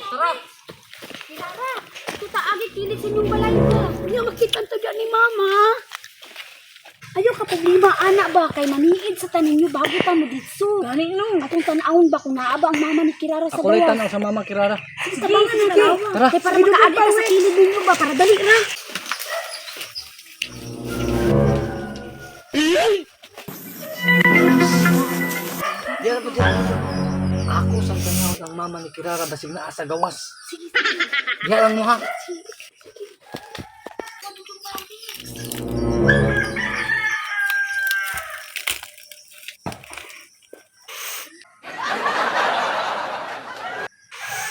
Sarap! Kirara, ito taagi kilit sa inyong balay ko. Hindi makita to dyan ni Mama. Ayaw ka problema, anak ba? Kay maniid sa tanin nyo bago pa mo ditso. Gani no. Atong tanawon ba kung naaba ang mama ni Kirara sa Ako rin gawas? tanaw sa Mama Kirara. Sige, tabangan natin. Tara. Kaya para makaagi ka sa kilid ninyo ba? Para dali na. Diyan po dyan. Ako sa tanaw ng Mama ni Kirara basig na asa gawas. Diyan lang mo ha.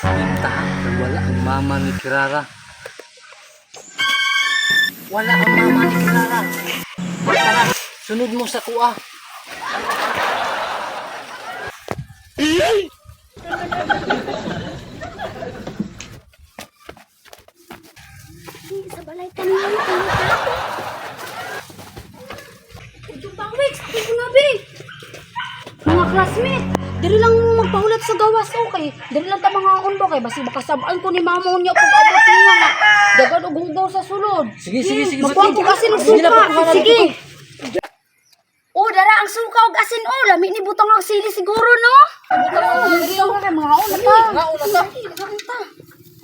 Minta, wala ang Mama ni Kirara. Wala ang Mama ni Kirara. Tara, sunod mo sa kuha. Sa balay ka naman. Ito pa, Wix. Ito ko na, Bi. Mga classmate, diri lang mo magpahulat sa gawas, okay? Diri lang ta mga unbo kay basi makasabaan ko ni mama niya kung abot niya nga. Dagan og hugaw sa sulod. Sige. Magkuhan ko kasi ng suka. Sige. Oh, dara ang suka og asin oh. Lami ni butang ang sili siguro, no? Butang ang mga una ta. Mga ta.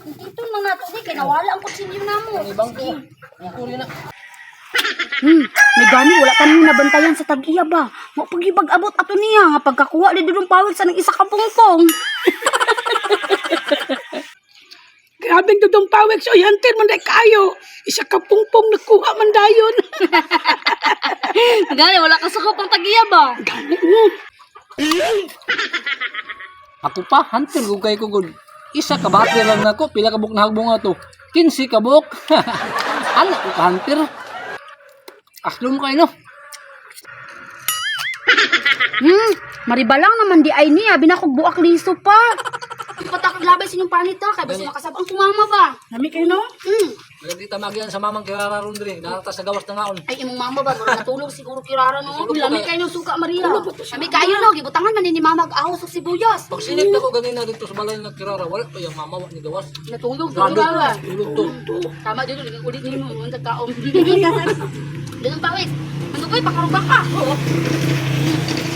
Ito na nato ni kay nawala ang kutsilyo namo. Ibang ko. Ako rin na. May gani wala ta nang nabantayan sa tag-iya ba. Mo pagibag abot ato niya nga pagkakuha di dudong pawid sa nang isa ka pungpong. Grabing dudong pawik so hunter man day kayo. Isa ka pungpong nakuha man dayon. Gani wala ka sakop ang tag-iya ba. Gani mo. Ako pa, hunter ko kay kugod. Isa ka bati lang nako, pila ka buk na hagbong ato. 15 ka buk. Anak ko ka hunter. Aslom kayo no. Maribalang naman di ay niya binakog buak liso pa. Patakog labay sa inyong panita kay basi makasabang tumama ba. Nami kayo no? Lagi tamagyan sa Mamang Kirara ron diri. Narata sa gawas na ngaon. Ay imong mama ba mura natulog siguro Kirara no. Natulog Lami ba? kayo ng suka Maria. Lami kayo no gibutangan man ni mama ahos sa sibuyas. Pag sinip na ko ganina dito sa balay ng Kirara, wala pa yung mamawa ni gawas. Natulog Rado. Kirara. Tulog to. Tama dito lagi ulit nimo unta taom. Dito pawis. Manugoy pakarubak ka.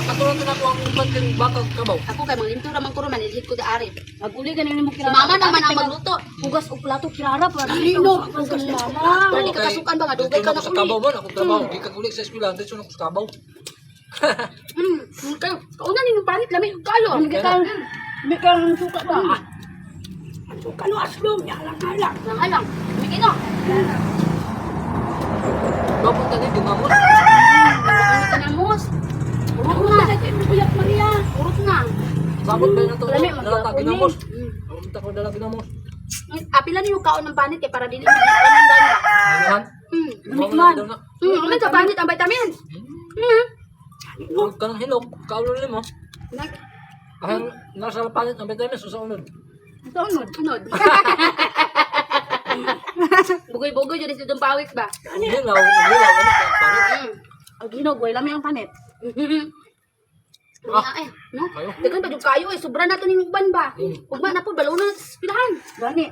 Katulad na ako ang uban kang bakag kabaw. Ako kay mga lintura man ko man ilhit ko da ari. Maguli ka nimo Si mama naman ang magluto. Hugas og plato Kirara para no, hugas mama. Para di ka kasukan ba nga dugay ka na sa uli. kabaw man, ako trabaho. Di ka kulik sa eskwela, dito na ako sa kabaw. Kayo, kauna ninyo panit lami kayo. Nami ka nami ka ng suka ba? Ang suka no aslom ya lang ala. Nang alang, bigino. Papunta ni Dumamos. Ano ka na mos? Urot na. Buyak Maria. Urot na. Sabot ba na to? Lami, Dalata magyapon ginamos. Papunta ko dala ginamos. Apilan niyo kaon ng panit eh para dili mo panandan ba. Ano Lamig man. Ano sa panit ang vitamin? Huwag ka ng hinog, kaulon mo. Nag Kahit nasa palit ng vitamins, sa ulod. tunod, tunod. Bugoy-bugoy jud sa pawis ba? Hilaw, ano ka, palit. Ang ginog way lami ang panit. Kaya eh, no? Kayo? Dagan pa jud kayo eh, sobra na to ning uban ba? Ugma na po balo na sa pilahan. Gani.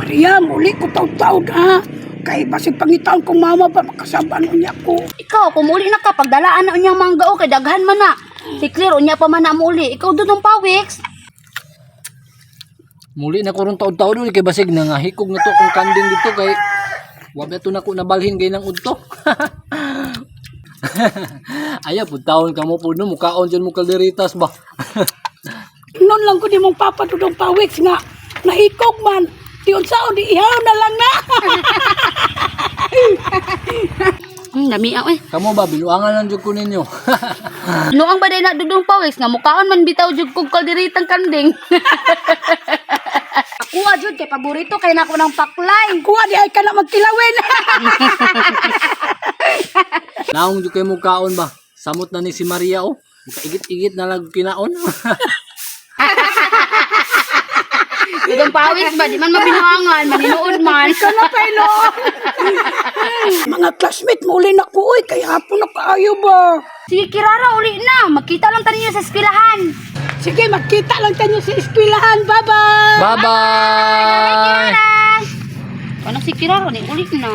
Maria, muli ko taw-taw ha. Kay basig pangitaon kong mama pa makasabaan niya ko. Ikaw, kumuli na ka, pagdalaan na unyang manggao, kay daghan man na. Si Claire, unya pa man na muli. Ikaw doon ng pawiks. Muli na ko ron taon-taon kay basig na nga hikog na to kung kanding dito kay wabi to na ko nabalhin gay ng udto. Ayaw po taon ka mo po no mukaon dyan mo kalderitas ba. Noon lang ko di mong papadudong pawiks nga. Nahikog man. Tiyon sao di ihaw na lang na. Namiaw eh. Kamo ba biluangan lang jud ko ninyo. Luang ba day na dudong pawiks nga mukaon man bitaw jud kog kalderitang kanding. Kuha jud kay paborito kay nako ng paklay. Kuha di ay ka na magkilawin. Naong jud kay mo kaon ba. Samot na ni si Maria oh. Mukaigit-igit na lang kinaon. Dudong pawiks ba di man mabinuangan, maninuod man. Ikaw na pelo. Mga classmate mo uli na ko oy kay hapon na kaayo ba. Sige Kirara, uli na. Magkita lang tayo sa eskwelahan. Sige, magkita lang tayo sa eskwelahan. Bye-bye! Bye-bye! Ano si Kirara ni ulit na.